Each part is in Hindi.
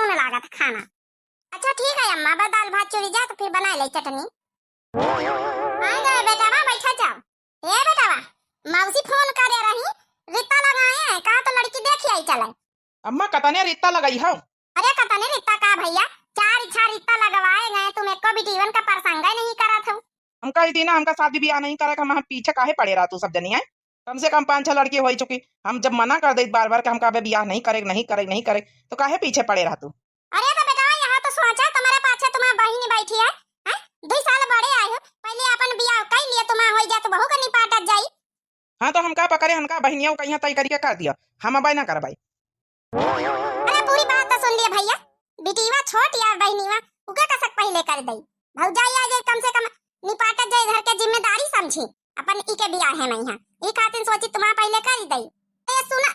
सुन लागत खाना। अच्छा ठीक है अम्मा, बस दाल भात चुरी जा तो फिर बना ले चटनी। आ गए बेटावा, बैठा जाओ। ए बेटावा, मौसी फोन करे रही, रिश्ता लगाए हैं कहा तो लड़की देखी आई चले। अम्मा कतने रिश्ता लगाई हो? अरे कतने रिश्ता का भैया, चार इच्छा रिश्ता लगवाए गए, तुम एक को भी जीवन का प्रसंग ही नहीं करा था। हमका ही दीना, हमका शादी ब्याह नहीं करे, हम पीछे काहे पड़े रहा तू सब जनी है? कम से कम 5-6 लड़की हो चुकी, हम जब मना कर दे बार बार कि हम कहा ब्याह नहीं करे नहीं करे नहीं करे, तो काहे पीछे पड़े रहा तू? अरे तो बेटा यहाँ तो सोचा तुम्हारे पाछे तुम्हारी बहन बैठी है, 2 साल बड़े आए हो, पहले अपन ब्याह कर लिए, तुम्हारा हो जाए तो बहू का निपाटत जाई। हाँ तो हमका पकड़े, हमका बहनिया कहीं तय करके कर दिया, हम अब ना करबाई। अरे पूरी बात तो सुन लिए भैया, बिटीवा छोट या बहनीवा उके कसक पहले कर दई, भौजाई आ जाए कम से कम निपाटत जाए, घर के जिम्मेदारी समझी, अपन ई के बियाह है मैं यहाँ ई खातिर सोची तुम्हारा पहले कर दई। ए सुना,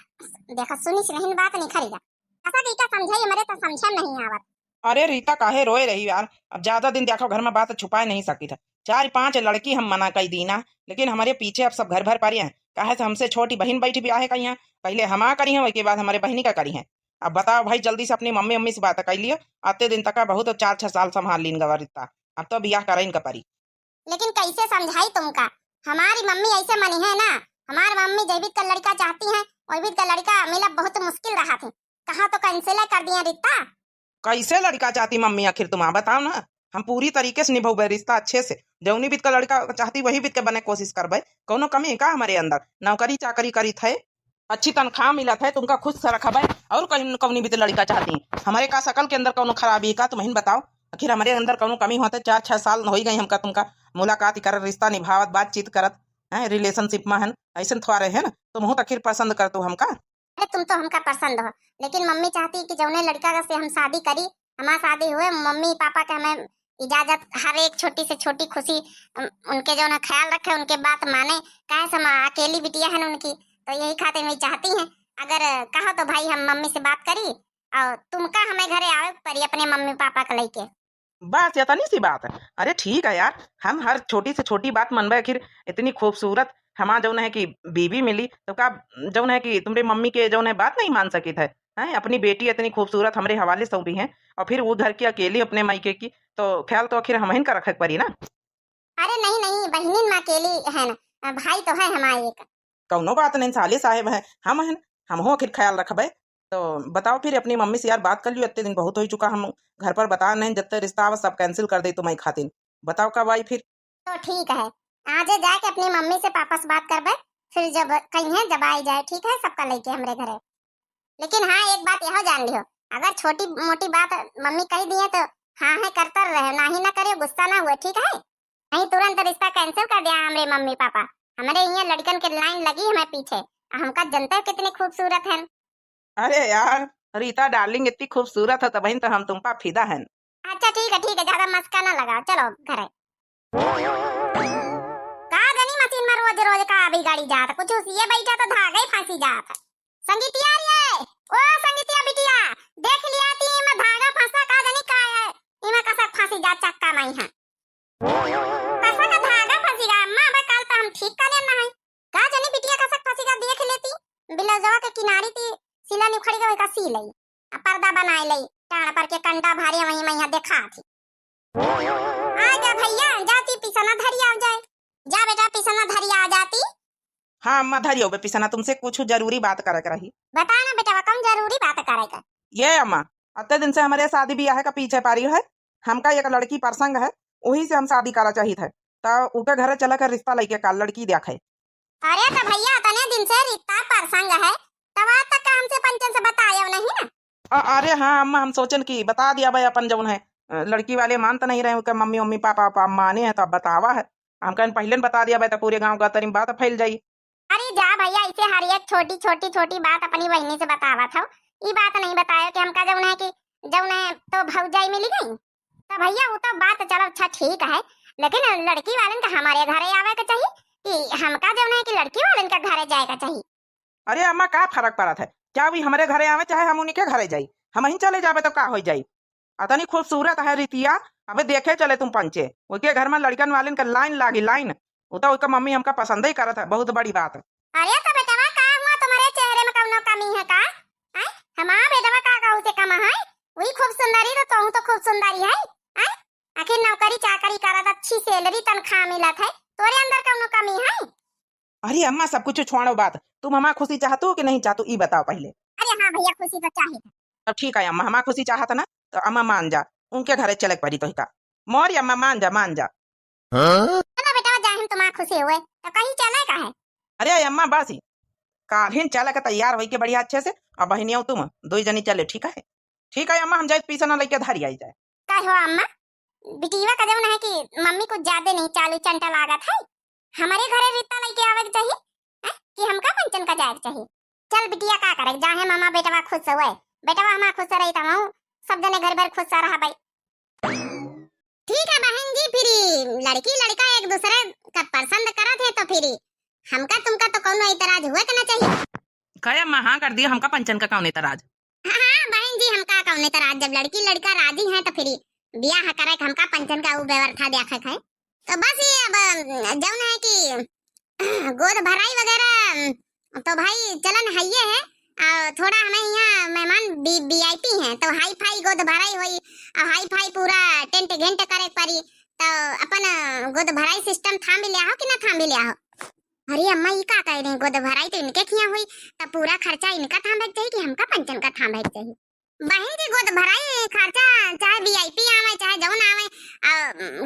देखा सुनी नहीं बात नहीं खरीदा, ऐसा की क्या समझाई मेरे तो समझा नहीं आवत। अरे रीता काहे रोए रही यार, अब ज्यादा दिन देखो घर में बात छुपाए नहीं सकी था, 4-5 लड़की हम मना कर दी ना, लेकिन हमारे पीछे अब सब घर भर पारी हैं, काहे से हमसे छोटी बहन बैठी ब्याह है कहीं, पहले हम करी है उसके बाद हमारे बहनी का करी है। अब बताओ भाई, जल्दी से अपनी मम्मी मम्मी से बात कर लियो, आते दिन तक बहुत 4-6 साल संभाल लीन गवा रिश्ता, अब तो ब्याह करें का परी। लेकिन कैसे समझाई तुमका, हमारी मम्मी ऐसे मनी है ना, हमारी मम्मी जैविक का लड़का चाहती है, वैविक का लड़का मिला बहुत मुश्किल रहा थे, कहा तो कैंसिल कर दिया रिश्ता। कैसे लड़का चाहती मम्मी आखिर तुम बताओ ना, हम पूरी तरीके से निभावे रिश्ता अच्छे से, जौनी बीत का लड़का चाहती वही बीत के बने कोशिश करबे, कोनो कमी का हमारे अंदर, नौकरी चाकरी करी थे, अच्छी तनख्वाह मिला था, तुमका खुश से रखबे, और कहीं कौनी बीत लड़का चाहती हमारे का शकल के अंदर कोनो खराबी का तुम बताओ, आखिर हमारे अंदर कोनो कमी होते, 4-6 साल हो गई हमका तुमका मुलाकात कर, रिश्ता निभावत, बातचीत करत है, रिलेशनशिप में है ऐसे थोड़ा रहे ना, तुम हो आखिर पसंद कर तू हमका। अरे तुम तो हमका पसंद हो, लेकिन मम्मी चाहती कि जौने लड़का से हम शादी करी, हमारा शादी हुए, मम्मी पापा के हमें इजाजत, हर एक छोटी से छोटी खुशी उनके जो ना ख्याल रखे, उनके बात माने, कहे से अकेली बिटिया है उनकी, तो यही खातिर मैं चाहती हैं, अगर कहो तो भाई हम मम्मी से बात करी और तुमका हमें घरे आवे परी अपने मम्मी पापा के लेके। बस इतनी सी बात है? अरे ठीक है यार, हम हर छोटी से छोटी बात मनबे, आखिर इतनी खूबसूरत हमारा जौन है कि बीवी मिली, तो का जौन है कि तुम्हारी मम्मी के जौन है बात नहीं मान सकी थे, हैं अपनी बेटी इतनी खूबसूरत हमारे हवाले सौंपी है, और फिर वो घर की अकेली अपने मायके की, तो ख्याल तो आखिर हम ही का रखे पड़ी ना। अरे नहीं नहीं, बहनी माँ अकेली है ना, भाई तो है हमारे एक। कौनो बात नहीं, साले साहेब है हम हैं, हम हो आखिर ख्याल रखबे। तो बताओ फिर अपनी मम्मी से यार बात कर लियो, इतने दिन बहुत हो चुका, हम घर पर बता नहीं, जितने रिश्ता आवा सब कैंसिल कर दे तुम्हारी खातिर, बताओ कब आई फिर? तो ठीक है, आज जाके अपनी मम्मी से पापा से बात करबे, फिर जब कहीं है जब आई जाए, ठीक है, सबका लेके हमरे घरे। लेकिन हाँ एक बात यह जान लियो, अगर छोटी मोटी बात मम्मी कह दी है तो हाँ है करता रहे, ना ही ना करे, गुस्सा ना हुए, ठीक है, नहीं तुरंत रिश्ता कैंसिल कर दिया हमारे मम्मी पापा, हमारे यहाँ लड़कन के लाइन लगी हमें पीछे, हमका जनता कितनी खूबसूरत है। अरे यार रीता डार्लिंग इतनी खूबसूरत है, तो बहन तो हम तुम पर फिदा है। अच्छा ठीक है, ज्यादा मस्का ना लगाओ, चलो घरे। का गनी मशीन में रोज रोज का अभी गाड़ी जाता, कुछ ये बैठा तो धागा ही फांसी जाता। संगीतिया रे, ओ संगीतिया बिटिया, देख लिया ती में धागा फंसा, का गनी का है इमे कसक फांसी जा चक्का में है, कसक का धागा फंसी गा अम्मा, अब कल तो हम ठीक कर लेना है, का गनी बिटिया कसक फंसी गा, देख लेती बिलजवा के किनारे ती सिला निखड़ी गई का सी लई, पर्दा बनाई लई, टाण पर के कंडा भारी वहीं मैं देखा थी। आ जा भैया, जाती पिसना धरी आ जाए, जा बेटा पिसना धरी आ जाती। हाँ अम्मा धरियो बे पिसना, तुमसे कुछ जरूरी बात करे के रही। बता ना बेटा, कम जरूरी बात करेगा। ये अम्मा अत्ते दिन से हमारे शादी ब्याह का पीछे पारी है, हमका एक लड़की प्रसंग है, वही से हम शादी करा चाहिए थे, तो उनके घर चला कर रिश्ता लेके का लड़की देखे। अरे तो भैया तने दिन से रिश्ता प्रसंग है, तब आज तक हमसे पंचन से बताया नहीं ना। अरे हाँ अम्मा, हम सोचन की बता दिया भाई, अपन जौन है लड़की वाले मान तो नहीं रहे, उनके मम्मी मम्मी पापा माने हैं, तो अब बतावा है, हम कहीं पहले बता दिया भाई, तो पूरे गाँव का तरी बात फैल जाई। अरे जा भैया, इसे हर एक छोटी छोटी छोटी बात अपनी बहनी से बतावा था, ये बात नहीं बताया कि हमका जौन है कि जौन है तो भौजाई मिली गई, तो भैया वो तो बात चलो अच्छा ठीक है, लेकिन लड़की वालन का हमारे घरे आवे का चाहिए कि हमका जौन है कि लड़की वालन का घरे जाएगा चाहिए। अरे अम्मा का फर्क पड़ा था, क्या भी हमारे घरे आवे चाहे हम उन्हीं के घरे जाई, हम ही चले जावे तो का हो जाई, अतनी खूबसूरत है रितिया, अबे देखे चले तुम पंचे, उसके घर में लड़कन वालन का लाइन लागी लाइन, वो तो उसका मम्मी हमका पसंद ही करा था, बहुत बड़ी बात। अरे तो बेटवा का हुआ तुम्हारे चेहरे में कौनो कमी है का? हमारा बेटवा का उसे कम है? वही खूब सुंदरी तो खूब सुंदरी है। हैं? आखिर नौकरी चाकरी करत अच्छी सैलरी तनख्वाह मिलत है, तोरे अंदर कौनो कमी है? अरे अम्मा सब कुछ छोड़ो बात, तुम हमार खुशी चाहतो कि नहीं चाहतो ई बताओ पहले। अरे हाँ भैया, खुशी तो चाहिए। अब ठीक है अम्मा, हमार खुशी चाहत ना तो अम्मा मान जा, उनके घरे चले पड़ी तो का मोर अम्मा मान जा मान जा। चलो बेटा, जाए हम तुम्हारा खुशी हुए तो कहीं चले का है? अरे अम्मा बस ही काल्हिन चले के तैयार होई के बढ़िया अच्छे से, अब बहनिया तुम दो जनी चले, ठीक है? ठीक है अम्मा, हम जाए पीछे ना लेके धारी आई जाए। का हो अम्मा, बिटिया का जवन है कि मम्मी कुछ ज्यादा नहीं चालू चंटा लागत है। हमारे घरे रिश्ता लेके आवे के चाहिए हैं कि हमका पंचन का जाए के चाहिए? चल बिटिया का करे, जाहे मामा बेटवा खुश हुए, बेटवा हमारा खुश रही तो हम सब जने घर भर खुश रहा भाई। ठीक है बहन जी, फिर लड़की लड़का एक दूसरे का पसंद करत है तो फिर हमका तुमका तो कोनो इतराज हुए के ना चाहिए। कहे अम्मा हाँ कर दिया, हमका पंचन का कौन इतराज? हाँ बहन जी, हमका कौन इतराज, जब लड़की लड़का राजी है तो फिर ब्याह करे के हमका पंचन का वो व्यवस्था देखा है। तो बस ये अब जौन है कि गोद भराई वगैरह तो भाई चलन है ये है। और थोड़ा हमें यहाँ मेहमान वीआईपी हैं तो हाई फाई गोद भराई हुई और हाई फाई पूरा टेंट घेंट करे पड़ी, तो अपन गोद भराई सिस्टम थाम भी लिया हो कि ना थाम भी लिया हो? अरे अम्मा ये का कह रही, गोद भराई तो इनके खिया हुई तो पूरा खर्चा इनका थामे चाहिए कि हमका पंचन का थामे चाहिए? बहन जी गोद भराई खर्चा चाहे वीआईपी आवे चाहे जौन आवे,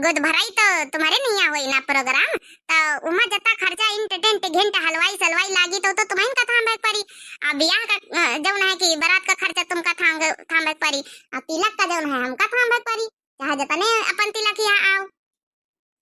गोद भराई तो तुम्हारे नहीं हुई ना प्रोग्राम, तो उमा जता खर्चा इन टेंट घेंट हलवाई सलवाई लागी तो तुम्हें का थामे पड़ी। अब ब्याह का जौन है कि बारात का खर्चा तुमका थामे पड़ी और तिलक का जौन है हमका थामे पड़ी, चाहे जतने अपन तिलक यहाँ आओ।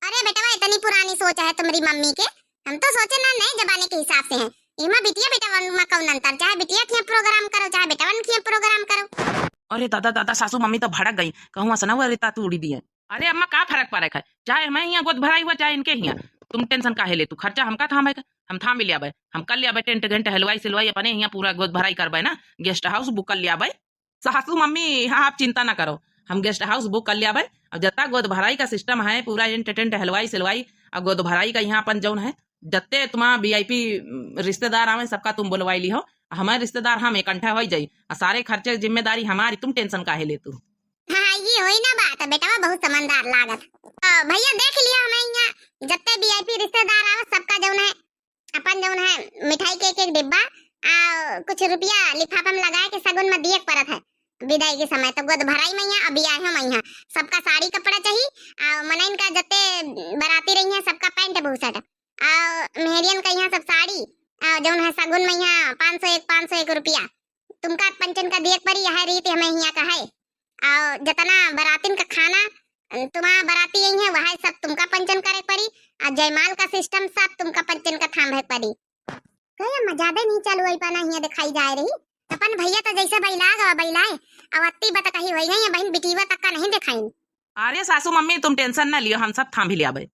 अरे बेटा इतनी पुरानी सोच है तुम्हारी मम्मी के, हम तो सोचे ना नए जमाने के हिसाब से हैं। इमा बिटिया बेटा में कौन अंतर, चाहे बिटिया के प्रोग्राम करो चाहे बेटा के प्रोग्राम करो। अरे दादा दादा सासू मम्मी तो भड़क गई, कहूँ सना हुआ रेता तू उड़ी दी है। अरे अम्मा का फर्क पड़े है, चाहे हमें यहाँ गोद भराई हुआ चाहे इनके यहाँ, तुम टेंशन काहे ले, तू खर्चा हमका थामे, हम थाम भी लिया भाई, हम कर लिया भाई टेंट घंटे हलवाई सिलवाई अपने यहाँ पूरा गोद भराई करवाए ना, गेस्ट हाउस बुक कर लिया भाई। सासू मम्मी हाँ आप चिंता ना करो, हम गेस्ट हाउस बुक कर लिया भाई। अब जता गोद भराई का सिस्टम है पूरा टेंट हलवाई सिलवाई और गोद भराई का यहाँ अपन जौन है जत्ते तुम्हारा वीआईपी रिश्तेदार आवे सबका तुम बुलवाई ली हो, हमारे रिश्तेदार हम इकट्ठा हो जाई और सारे खर्चे जिम्मेदारी हमारी, तुम टेंशन काहे ले तू। हाँ ये होई ना बात बेटा, बहुत समझदार लागत। भैया देख लिया हमें यहाँ जत्ते वीआईपी रिश्तेदार आवे सबका जौन है अपन जौन है मिठाई के एक डिब्बा कुछ रुपया लिफाफा में लगाए के सगुन में दिए परत है विदाई के समय। तो गोद भराई में यहाँ अभी आए हम यहाँ सबका साड़ी कपड़ा चाहिए और मनइन का जत्ते बराती रही है सबका पैंट बूसट और मेहरियन का यहाँ सब साड़ी और जौन है सगुन में यहाँ 501 रुपया तुमका पंचन का दिए परी, यह रीत हमें यहाँ का है। और जितना बरातीन का खाना तुम्हारा बराती यही है वह सब तुमका पंचन करे पड़ी और जयमाल का सिस्टम सब तुमका पंचन का थाम है पड़ी। कहीं मजादे नहीं चालू आई पाना यहाँ दिखाई जा रही, अपन भैया तो जैसे बैलाग बैलाए अब अत्ती बता कहीं वही नहीं बहन बिटीवा तक का नहीं दिखाई। अरे सासू मम्मी तुम टेंशन ना लियो, हम सब थाम भी लिया भाई।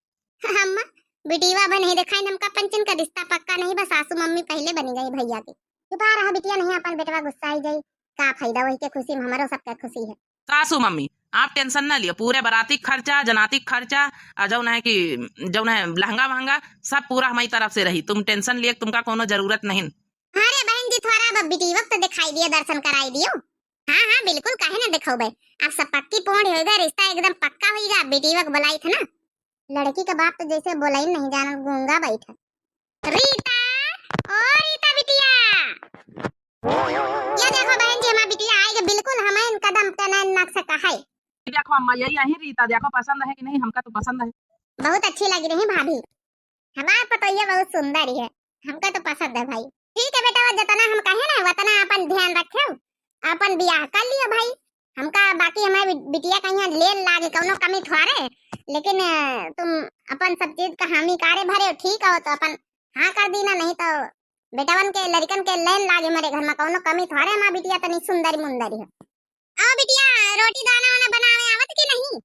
अम्मा बिटीवा बन नहीं दिखाई, हमका पंचन का रिश्ता पक्का नहीं, बस सासू मम्मी पहले बनी गई भैया के। छुपा रहा बिटिया नहीं, अपन बेटवा गुस्सा ही जाई का फायदा, वही के खुशी में हमारो सबका खुशी है। सासू मम्मी आप टेंशन ना लियो, पूरे बराती खर्चा जनाती खर्चा जौन है कि जौन है लहंगा महंगा सब पूरा हमारी तरफ से रही, तुम टेंशन लिए तुमका कोनो जरूरत नहीं। अरे बहन जी थोड़ा अब बिटी वक्त दिखाई दिया, दर्शन कराई दियो। हाँ हाँ बिल्कुल काहे ना दिखाओ भाई, आप सब पक्की पौंड होगा, रिश्ता एकदम पक्का होगा। बिटी वक्त बुलाई था ना, लड़की का बाप तो जैसे बोलाई नहीं जाना गूंगा बैठा। रीता ओ रीता बिटिया, ये देखो बहन जी हमारी बिटिया आएगी बिल्कुल हमें कदम पे नक्शा का है। देखो अम्मा यही यही रीता देखो पसंद है कि नहीं, हमका तो पसंद है, बहुत अच्छी लग रही है भाभी, हमारा पतोहिया बहुत सुंदर है, हमका तो पसंद है भाई। ठीक है बेटा जितना हम कहे ना उतना अपन ध्यान रखे, अपन ब्याह कर लियो भाई। हमका बाकी हमारे बिटिया का यहाँ ले लागे कोनो कमी थोड़े, लेकिन तुम अपन सब चीज का हामी कारे भरे ठीक हो तो अपन हाँ कर दी ना, नहीं तो बेटावन के लड़कन के लेन लागे मेरे घर में कोनो कमी थोड़े। हमारी बिटिया तो नहीं सुंदरी मुंदरी है। आओ बिटिया रोटी दाना वाना बनावे आवत की नहीं?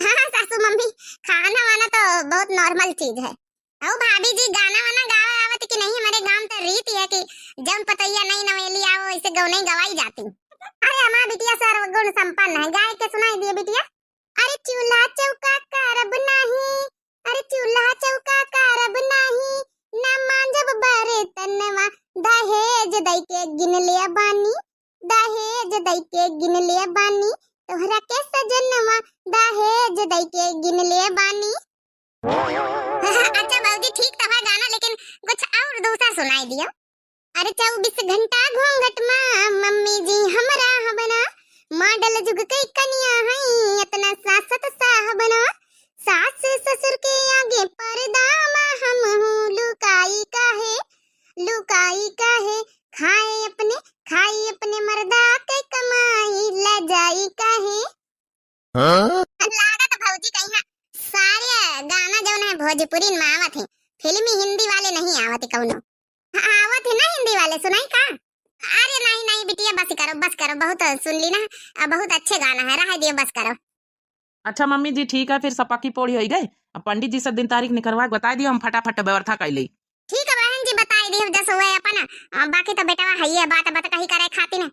हाँ सासू मम्मी खाना वाना तो बहुत नॉर्मल चीज है। आओ भाभी जी गाना वाना गावे आवत की नहीं? हमारे गांव तो रीत है कि जब पतैया नहीं नवेली आओ इसे गौ नहीं गवाई जाती। अरे हमारा बिटिया सर्वगुण संपन्न है, गाय के सुनाई दिए बिटिया। अरे चूल्हा चौका करब नहीं, अरे चूल्हा चौका करब नहीं, ना मांजब बर्तनवा, दहेज दई के गिन लिया बानी, दहेज दई के गिन ले बानी, तोहरा के सजनवा दहेज दई के गिन ले बानी। अच्छा बाबूजी ठीक तो है गाना, लेकिन कुछ और दूसरा सुनाई दियो। अरे 24 घंटा घूंघट में मम्मी जी हमरा हबना, मॉडल जुग के कनिया हई इतना सासत साहबना, सास ससुर के आगे पर्दा में हम हूँ लुकाई काहे, खाए अपने मर्दा के कमाई ले जाई काहे। लागत भौजी कहीं सारे गाना जौन है भोजपुरी में आवत है, फिल्मी हिंदी वाले नहीं आवत है कौनो। आवत है ना हिंदी वाले, सुनाई का? अरे नहीं बिटिया बस करो बहुत सुन ली ना, बहुत अच्छे गाना है, रह दियो बस करो। अच्छा मम्मी जी ठीक है, फिर सपा की पोड़ी हो गई। अब पंडित जी से दिन तारीख निकलवा के बता दियो, हम फटाफट व्यवस्था कर ली। ठीक है बहन जी बताई दियो जस हुए अपन, बाकी तो बेटा है ये बात कही करे खातिर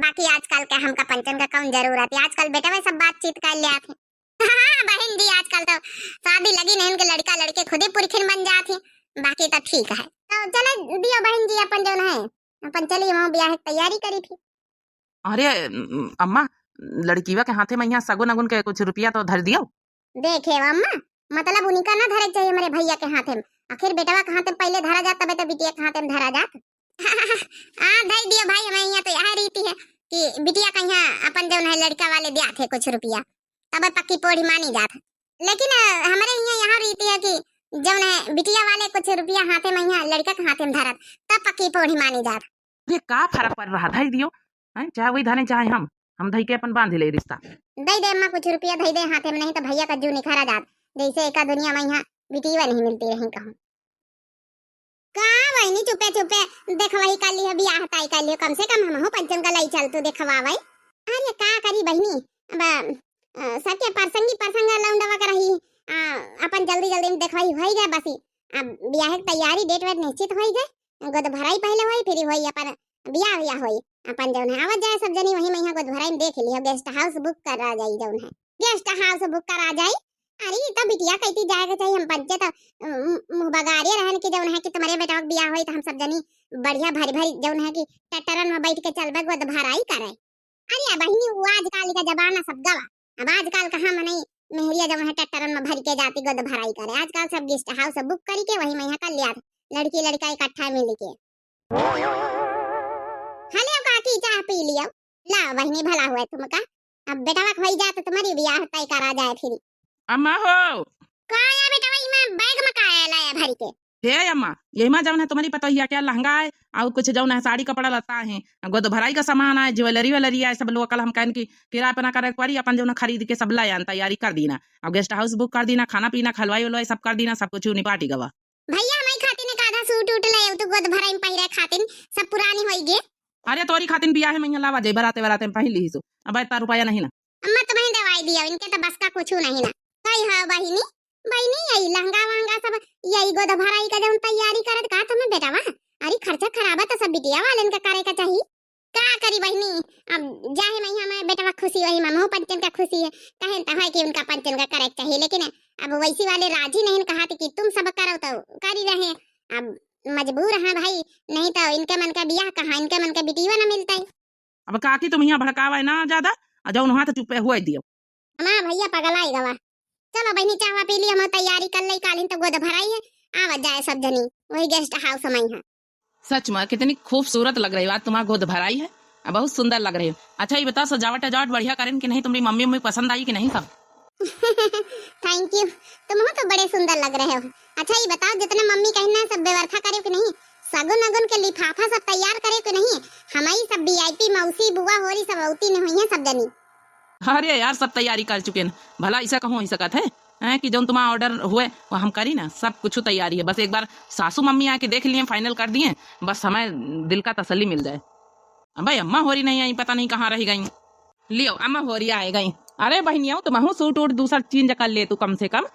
बाकी आजकल के हमका पंचन का कौन जरूरत है, आजकल बेटा वे सब बातचीत कर ले आते। हाँ बहन जी आजकल तो शादी लगी नहीं, उनके लड़का लड़के खुद ही पुरखिन बन जाते, बाकी तो ठीक है। तो चले दियो बहन जी अपन जो है अपन चलिए वहाँ ब्याह की तैयारी करी थी। अरे अम्मा लड़कीवा के हाथे में यहाँ सगुन अगुन के कुछ रुपया तो धर दियो। देखे अम्मा मतलब उनका ना धरे चाहिए मेरे भैया के हाथे में, आखिर बेटवा के हाथे में पहले धरा जाता बेटा बिटिया के हाथे में धरा जात। धर दियो भाई, हमें यहाँ तो यह रीति है कि बिटिया का यहाँ अपन जो है लड़का वाले दिया थे कुछ रुपया तब पक्की पोड़ी मानी जात, लेकिन हमारे यहाँ रीति है कि जब है बिटिया वाले कुछ रुपया हाथे में यहाँ लड़का के हाथे में धरत तब पक्की पोड़ी मानी जात। ये का फर्क पड़ रहा, धर दियो चाहे वही धरे चाहे हम धई के अपन बांध ले रिश्ता। दे दे अम्मा कुछ रुपया दे दे हाथे में, नहीं तो भैया का जू निखरा जात, जैसे एका दुनिया में यहाँ बिटिया नहीं मिलती रही कहूँ। का वही चुपे देख वही कर ली बियाह तय कर लियो, कम से कम हम हो पंचम का लाई चल तू देखवा भाई। अरे का करी बहनी अब सबके प्रसंग लौंडवा कर रही अपन जल्दी में देखवाई होई जाए, बस अब बियाह की तैयारी डेट वेट निश्चित होई जाए, गोद भराई पहले होई फिर होई अपन बियाह होई, अपन जौन है आवत जाए सब जनी वही में यहाँ गोद भराई में देख लियो, गेस्ट हाउस बुक करा जाई जौन है गेस्ट हाउस बुक करा जाई। अरे तो बिटिया कहती जाएगा चाहिए, हम पंचे तो मुंह बगाड़िए रहन की जौन है कि तुम्हारे बेटा का बियाह होई तो हम सब जनी बढ़िया भरी जौन है कि टटरन में बैठ के चलबे गोद भराई करे। अरे बहिनी वो आजकल का जमाना सब गवा, अब आजकल कहाँ मने मेहरिया जब है टटरन में भर के जाती गोद भराई करे, आजकल सब गेस्ट हाउस बुक करी के वही में यहाँ कर लिया लड़की लड़का इकट्ठा मिल के। हले काकी चाह पी लियो, ला बहिनी भला हुआ तुमका, अब बेटा का होई जात तुम्हारी बियाह तय करा जाए फिर। अम्मा हो काया बेटा वही में बैग में काया लाया भर के। हे अम्मा यही में जौन है तुम्हारी पता ही क्या लहंगा है और कुछ जौन है साड़ी कपड़ा लता है, गोद भराई का सामान है, ज्वेलरी वेलरी है, सब लोग कल हम कहन की किराया पना करे पड़ी, अपन जौन खरीद के सब लाया तैयारी कर दीना, अब गेस्ट हाउस बुक कर दीना, खाना पीना खलवाई उलवाई सब कर दीना, सब कुछ निपाटी गवा। भैया हमारी खातिर ने आधा सूट उट ले तो गोद भराई में पहिरे खातिर सब पुरानी होई गे। अरे तोरी खातिर बियाह है मैं लावा जे बराते बराते में पहन ली सो, अब इतना रुपया नहीं ना। अम्मा तुम्हें दवाई दिया, इनके तो बस का कुछ नहीं ना। कई हां बहिनी यही लहंगा वहंगा सब यही गोद भराई का जब तैयारी करत का तुम्हें बेटा वा, अरे खर्चा खराबा तो सब बिटिया वालन का करे का चाहिए। का करी बहिनी अब जाहे मैं हमारे बेटा खुशी वही मामू पंचन का खुशी है, कहें तो है कि उनका पंचन का करे चाहिए, लेकिन अब वैसी वाले राजी नहीं कहा कि तुम सब करो तो कर ही रहे, अब मजबूर हैं भाई, नहीं तो इनके मन का बियाह कहाँ, इनके मन का बिटिया ना मिलता है। अब काकी तुम यहाँ भड़कावा ना ज्यादा, जौन हुआ तो चुप हुआ दियो। हमारा भैया पगलाई गवा, चलो बहनी चावा पी ली, हम तैयारी कर ली, कालिन तो गोद भराई है, आवाज जाए सब जनी वही गेस्ट हाउस में है। सच में कितनी खूबसूरत लग रही है, तुम्हारा गोद भराई है, बहुत सुंदर लग रही है। अच्छा ये बताओ सजावट बढ़िया करें कि नहीं, तुम्हारी मम्मी पसंद आई कि नहीं सब? थैंक यू, तुम हो तो बड़े सुंदर लग रहे हो। अच्छा ये बताओ जितना मम्मी कहना है सब व्यवस्था करे कि नहीं, सगुन अगुन के लिफाफा सब तैयार करे कि नहीं, हमारी सब वीआईपी मौसी बुआ होरी सब औती ने हुई है सब जनी। अरे यार सब तैयारी कर चुके हैं, भला ऐसा कहूँ ही सकत है कि जो तुम्हारा ऑर्डर हुए वो हम करी ना, सब कुछ तैयारी है, बस एक बार सासू मम्मी आके देख लिए फाइनल कर दिए, बस हमें दिल का तसल्ली मिल जाए। भाई अम्मा होरी नहीं आई, पता नहीं कहाँ रह गई, लियो अम्मा होरी आए गई। अरे बहनिया तुम सूट उट दूसरा चेंज कर ले तू, कम से कम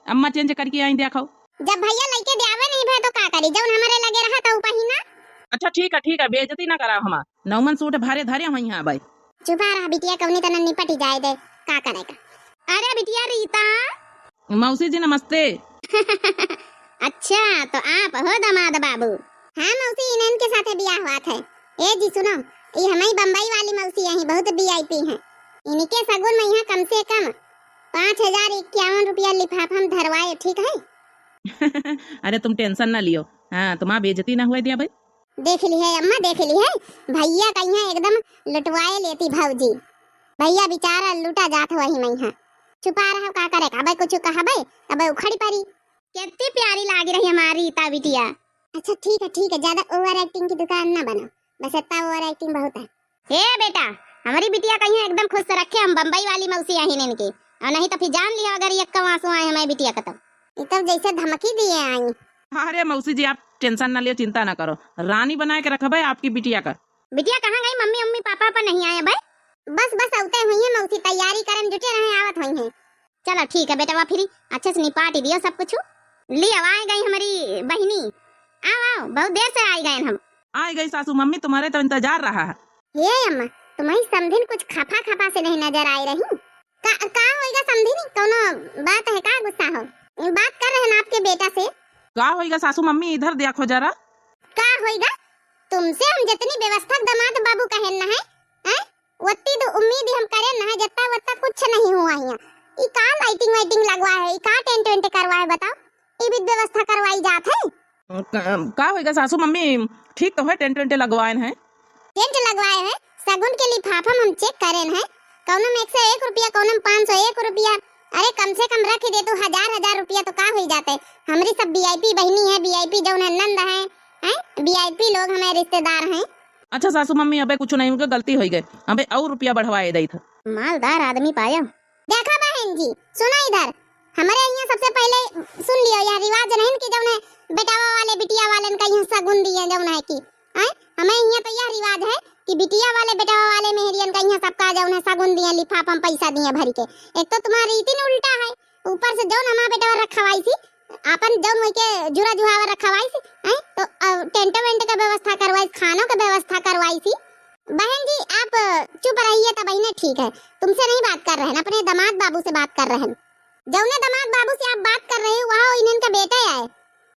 अम्मा चेंज करके आई देखो। जब भैया लेके देवे नहीं भे तो का करी, जब हमारे लगे रहा तो पहिना। अच्छा ठीक है बेइज्जती ना करा, हमार नौमन सूट भारे धरे हम यहाँ भाई। चुप रहा बिटिया, कवनी तना निपट जाए दे, का करेगा। अरे बिटिया रीता। मौसी जी नमस्ते। अच्छा तो आप हो दामाद बाबू? हाँ मौसी इनके साथ बियाह हुआ था। ए जी सुनो, ये हमारी बम्बई वाली मौसी हैं, बहुत वीआईपी हैं। इनके सगुन में यहाँ कम से कम 5,051 रुपया लिफाफा हम धरवाए, ठीक है। अरे तुम टेंशन ना लियो, हाँ तुम्हारा बेइज्जती ना हुआ दिया भाई। देख ली है अम्मा, देख ली है। भैया का यहाँ एकदम लुटवाए लेती भौजी। भैया बेचारा लूटा जात वही में यहाँ छुपा रहा, का करे का भाई, कुछ कहा भाई अब उखड़ी पड़ी। कितनी प्यारी लाग रही हमारी रीता बिटिया। अच्छा ठीक है, ज्यादा ओवर एक्टिंग की दुकान ना बनो, बस इतना ओवर एक्टिंग बहुत है। हे बेटा, हमारी बिटिया कहीं एकदम खुश से रखे, हम बम्बई वाली मौसी आई इनकी, और नहीं तो फिर जान लिया अगर ये कवासू आए हमारी बिटिया का तो जैसे धमकी दिए आई। अरे मौसी जी आप टेंशन ना लियो, चिंता ना करो, रानी बना के रखा भाई आपकी बिटिया का। बिटिया कहाँ गई? मम्मी मम्मी पापा पर नहीं आए भाई? बस औते हुई है मौसी, तैयारी करन जुटे रहे, आवत हुई है। चलो ठीक है बेटा, वहाँ फिर अच्छे से निपाट दियो सब कुछ। ली आए गई हमारी बहनी, आओ बहुत देर से आई गए हम। आ गई सासू मम्मी, तुम्हारे तो इंतजार रहा है। ये अम्मा तुम्हारी समधिन कुछ खफा खफा से नहीं नजर आई रही। का होएगा समधिन? कोनो बात है का? गुस्सा हो? बात कर रहे हैं आपके बेटा से। का होएगा सासू मम्मी, इधर देखो जरा। का होएगा? तुमसे हम जितनी व्यवस्था दामाद बाबू कहेन ना है, वत्ती तो उम्मीद हम करे ना है, जत्ता वत्ता कुछ नहीं हुआ यहाँ। ई का लाइटिंग वाइटिंग लगवा है, ई का टेंट वेंट करवा है बताओ? ई भी व्यवस्था करवाई जात है। का होएगा सासू मम्मी, ठीक तो है, टेंट वेंट लगवाए हैं। टेंट लगवाए हैं, सगुन के लिफाफा हम चेक करेन है, कौनो में 101 रुपया, कौनो में 501 रुपया। अरे कम से कम रख दे तो 1000 रुपया तो का हो जाते। हमारी सब वीआईपी बहनी है, वीआईपी जौन है नंद है, वीआईपी लोग हमारे रिश्तेदार हैं। अच्छा सासू मम्मी अबे कुछ नहीं, उनके गलती हो गई, अबे और रुपया बढ़वाए दई था। मालदार आदमी पाया। देखा बहन जी, सुना इधर, हमारे यहाँ सबसे पहले सुन लियो, यह रिवाज नहीं कि जौन है बेटावा वाले बिटिया वाले का यहाँ सगुन दिए जौन है की, हमारे यहाँ तो यह रिवाज है कि बिटिया वाले बेटावा वाले मेहरियन का यहाँ सबका जौन है सगुन दिए, लिफाफा में पैसा दिए भर के। एक तो तुम्हारी रीति उल्टा है, ऊपर से जौन हमारा बेटावा रखवाई थी अपन जौन वही के जुरा जुहावा रखवाई थी, तो टेंट वेंट का व्यवस्था करवाई, खानों का व्यवस्था करवाई थी। बहन जी आप चुप रहिए तब बहने, ठीक है, तुमसे नहीं बात कर रहे हैं, अपने दामाद बाबू से बात कर रहे हैं। जौने दामाद बाबू से आप बात कर रहे हो वहाँ इन्हें का बेटा है।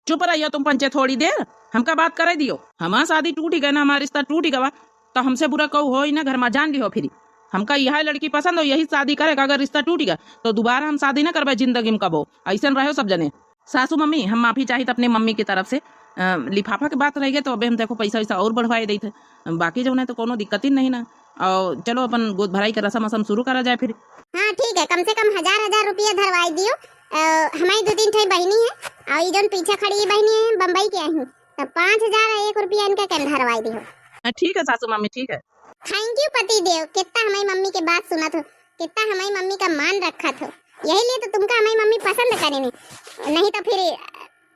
चुप रहियो तुम पंचे थोड़ी देर, हमका बात करे दियो। हमारा शादी टूट गया ना, हमारा रिश्ता टूट गया, तो हमसे बुरा कहू हो ही ना, घर में जान लियो। फिर हमका यह लड़की पसंद हो, यही शादी करेगा। अगर रिश्ता टूट गया तो दोबारा हम शादी ना करबे जिंदगी में कबो। ऐसा रहो सब जने। सासू मम्मी हम माफी चाहिए अपने मम्मी की तरफ से। लिफाफा की बात रह गई तो अबे हम देखो पैसा वैसा और बढ़वाए दी थे, बाकी जो है तो कोनो दिक्कत ही नहीं ना। और चलो अपन गोद भराई का रसम असम शुरू करा जाए फिर। हाँ ठीक है, कम से कम 1000 रुपया धरवाई दियो। हमारी 2-3 ठे बहनी है और ये जो पीछे खड़ी बहनी है बम्बई के आई, तो 5001 रुपया इनका कम धरवाई दियो। ठीक है सासू मम्मी, ठीक है। थैंक यू पति देव, कितना हमारी मम्मी की बात सुना थो, कितना हमारी मम्मी का मान रखा थो। यही लिए तो तुमका हमारी मम्मी पसंद करेंगे, नहीं तो फिर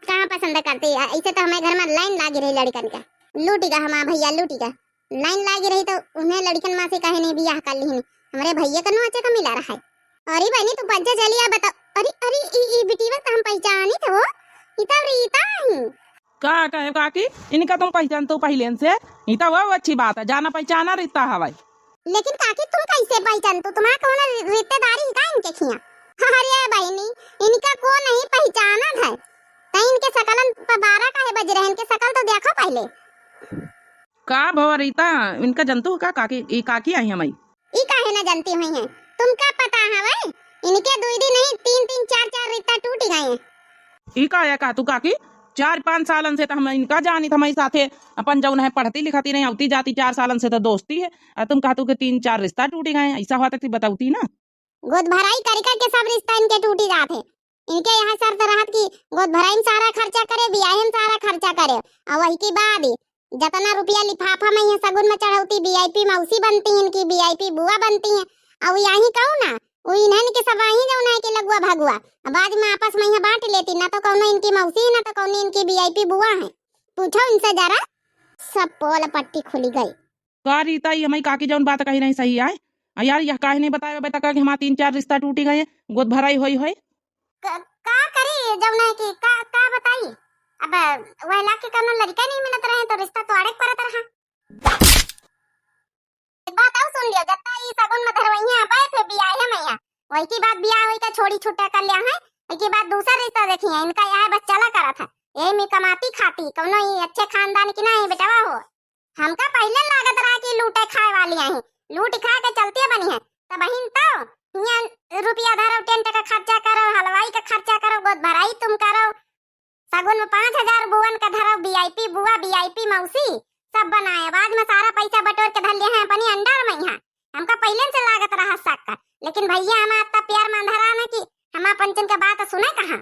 कहाँ पसंद करती। ऐसे तो हमारे घर में लाइन लागी रही लड़कन का, लूटीगा हमारा भैया लूटीगा। लाइन लागी रही तो उन्हें लड़कन माँ से कहे नहीं बियाह कर ली, हमारे भैया का नो अच्छा का मिला रहा है। अरे बहनी तू पंचा चलिए बताओ। अरे अरे ई बिटिया तो हम पहचानी थे, वो इता रीता ही का कहे काकी, इनका तुम पहचान तो पहले से इता वो अच्छी बात है, जाना पहचाना रिश्ता हवाई। लेकिन काकी तुम कैसे पहचान, तो तुम्हारा कौन रिश्तेदारी का इनके खिया? अरे बहनी इनका को नहीं पहचाना था, कहीं इनके शकलन पर 12 का है बज रहे, इनके शकल तो देखो पहले। का भव रीता इनका जंतु का काकी, ई काकी आई हमारी। ई काहे ना जानती हुई हैं, तुमका पता है भाई इनके 2 दिन नहीं 3-3 4-4 रिश्ता टूट गए हैं। ई का है का तू काकी, 4-5 सालन से तो हम इनका जानी था, हमारे साथे अपन जौन है पढ़ती लिखती नहीं, आती जाती 4 सालन से तो दोस्ती है, और तुम कहतू के 3-4 रिश्ता टूट गए, ऐसा हुआ तो बताऊती ना। गोद भराई कर के सब रिश्ता इनके टूटी जाते। इनके यहाँ शर्त रहत की गोद भराई में सारा खर्चा करे, ब्याह में सारा खर्चा करे, और वही की बाद जितना रुपया लिफाफा में यहाँ सगुन में चढ़ौती, वीआईपी मौसी बनती है इनकी, वीआईपी बुआ बनती है, और यही कहूँ ना वो इन्हन के सब वही जौन है कि लगुआ भगुआ बाद में आपस में यहाँ बांट लेती, ना तो कौनो इनकी मौसी ना तो कौनो इनकी वीआईपी बुआ है। पूछो इनसे जरा, सब पोल पट्टी खुली गई। का रीता ये हमारी काकी जौन बात कही नहीं सही है यार, यह काहे नहीं बताया बेटा का कि हमारे 3-4 रिश्ता टूटी गए, गोद भराई होई होई। का करी जौन है कि का बताई, अब वह लाख के कौनो लड़का नहीं मिलत रहे तो रिश्ता तो अड़क परत रहा। एक बात और सुन लियो, जत्ता ई सगुन में धरवइया आए फिर बियाह है मैया, वही की बात बियाह होई का छोड़ी छुट्टा कर लिया है, वही की बात दूसरा रिश्ता देखिए इनका यह बस चला करा था, ये में कमाती खाती कौनो ये अच्छे खानदान की नहीं बेटावा हो। हमका पहले लागत रहा कि लूटे खाए वाली हैं, लूट खा के चलती बनी है। तब बहिन तो यहाँ रुपया धरो, टेंट का खर्चा करो, हलवाई का खर्चा करो, गोद भराई तुम करो, सगुन में 5000 बुवन का धरो, वीआईपी बुआ वीआईपी मौसी सब बनाए, बाद में सारा पैसा बटोर के धर लिए हैं अपनी अंडर में। यहाँ हमका पहले से लागत रहा सक्का, लेकिन भैया हमारा इतना प्यार मंधरा ना कि हम पंचन का बात सुने कहाँ।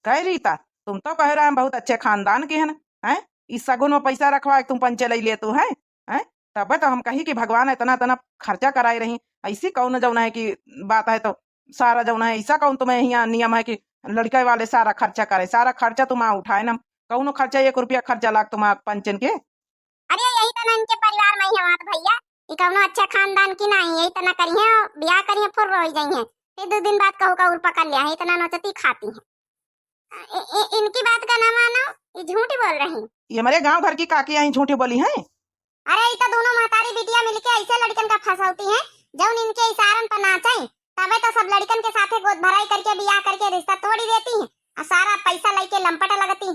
कह रीता, तुम तो कह रहा है बहुत अच्छे खानदान के हैं, हैं? इस सगुन में पैसा रखवा तुम पंचे ले ले तू है, हैं? तब तो हम कही कि भगवान इतना इतना खर्चा कराई रही, ऐसी कौन जौन है कि बात है तो सारा जौन है ऐसा कौन तुम्हें यहाँ नियम है कि लड़के वाले सारा खर्चा करे, सारा खर्चा तुम उठाए ना, कौन खर्चा 1 रुपया खर्चा लाग तुम पंचन के। अरे यही तो ना इनके परिवार में है बात भैया, ये कौनो अच्छा खानदान की नहीं, यही तो ना करिए ब्याह करिए फुर रह जाई है, फिर 2 दिन बाद कहू का उर पकड़ लिया है, इतना नचती खाती है। इनकी बात का ना मानो, ये झूठी बोल रही। ये हमारे गांव घर की काकी आई झूठी बोली है। अरे ये तो दोनों महतारी बिटिया मिलके ऐसे लड़कन का फंसाती हैं जौन इनके इशारन पर नाचे, तबे तो सब लड़कन के साथे गोद भराई करके बियाह करके रिश्ता तोड़ी देती हैं और सारा पैसा लेके लंपट लगती।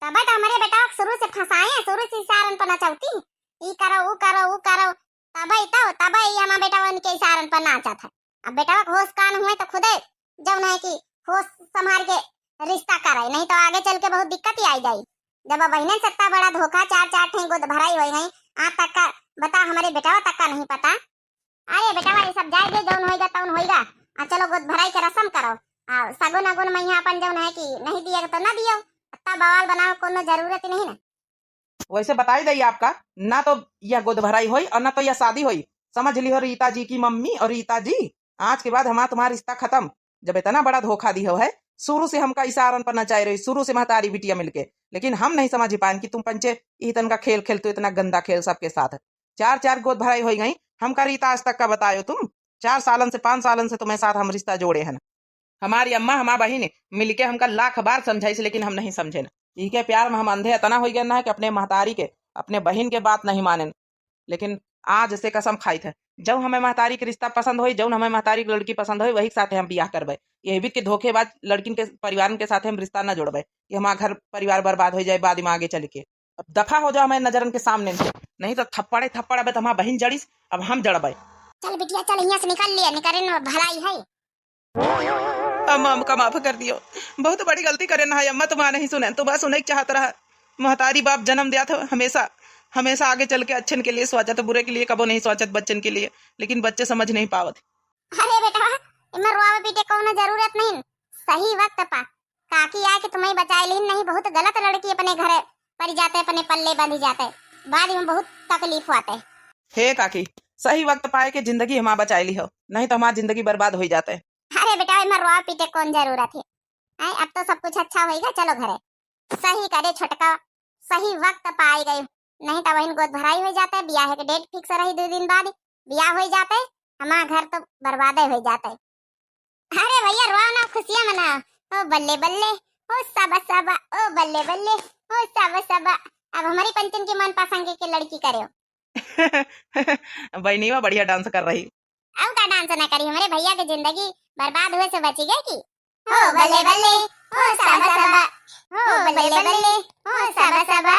तबे तो हमारे बेटा शुरू से फंसाए, शुरू से इशारन पर नचौती, ई करो वो करो वो करो, तबे हमारा बेटा उनके इशारन पर नाचा था। अब बेटा होश कान हुए तो खुदे जौन है कि होश संभाल के रिश्ता करे, नहीं तो आगे चल के बहुत दिक्कत ही आई जाए। जब बहने सत्ता बड़ा धोखा, 4 ठे गोद भराई हो गई, आज तक का बता हमारे बेटा तक का नहीं पता। अरे बेटा ये सब जाए दे, जौन होएगा तौन होएगा, चलो गोद भराई के रस्म करो, सगुन अगुन में यहाँ अपन जौन है कि नहीं दिएगा तो ना दियो, इतना बवाल बनाओ कोनो जरूरत ही नहीं ना। वैसे बताई दई आपका ना, तो यह गोद भराई हुई और ना तो यह शादी हुई, समझ लियो रीता जी की मम्मी और रीता जी, आज के बाद हमारा तुम्हारा रिश्ता खत्म। जब इतना बड़ा धोखा दिया है, शुरू से हमका इशारन पर नचाई रही, शुरू से महतारी बिटिया मिलके, लेकिन हम नहीं समझ पाए कि तुम पंचे इतन का खेल खेलते, इतना गंदा खेल सबके साथ। 4 गोद भराई हो गई, हमका रीता आज तक का बतायो तुम, 4 सालन से 5 सालन से तुम्हें साथ हम रिश्ता जोड़े हैं। हमारी अम्मा हमारी बहन मिलके हमका लाख बार समझाई, लेकिन हम नहीं समझे ना। ई के प्यार में हम अंधे इतना हो गए ना कि अपने महतारी के, अपने बहन के बात नहीं माने। लेकिन आज से कसम खाई थे, जब हमें महतारी के रिश्ता पसंद हो, जब हमें महतारी की लड़की पसंद हो, वही साथ हम ब्याह करबे। ये भी के धोखेबाज लड़किन के परिवार के साथ हम रिश्ता न जोड़बे, ये हमारा घर परिवार बर्बाद हो जाए बाद में आगे चल के। अब दफा हो जाओ हमारे नजरन के सामने से, नहीं तो थप्पड़े अब हमारा बहन जड़ीस, अब हम जड़बे। चल बिटिया चल, यहाँ से निकल लिया, निकले भलाई है। अम्मा हमका माफ कर दियो, बहुत बड़ी गलती करे ना अम्मा, तुम्हारा नहीं सुने, तुम्हारा सुने चाहता रहा। महतारी बाप जन्म दिया था, हमेशा हमेशा आगे चल के अच्छन के लिए सोचत, बुरे के लिए कबो नहीं सोचत बच्चन के लिए, लेकिन बच्चे समझ नहीं पावत। अरे बेटा इमर रोवे पीटे कोनो जरूरत नहीं, सही वक्त पा काकी आए कि तुम्हें बचाए लीन नहीं, बहुत गलत लड़की अपने घर पर जाते, अपने पल्ले बंध जाते, बाद में बहुत तकलीफ आते। हे काकी, सही वक्त पाए के जिंदगी हमारा बचाए ली हो, नहीं तो हमारी जिंदगी बर्बाद हो जाते। अरे बेटा इमर रोवे पीटे कौन जरूरत है, अब तो सब कुछ अच्छा होएगा, चलो घरे। सही करे छोटका, सही वक्त पाई गई, नहीं तो वही गोद भराई हो जाता है, ब्याह के डेट फिक्स रही, 2 दिन बाद ब्याह हो जाता है, हमारा घर तो बर्बाद हो जाता है। अरे भैया रो ना, खुशियां मना, ओ बल्ले बल्ले, ओ सबा सबा, ओ बल्ले बल्ले, ओ सबा सबा। अब हमारी पंचन की मन पसंद की लड़की करे बहनी में बढ़िया डांस कर रही, अब का डांस ना करी, हमारे भैया की जिंदगी बर्बाद हुए से बची गई की। ओ बल्ले बल्ले, ओ सबा सबा, ओ बल्ले बल्ले, ओ सबा सबा।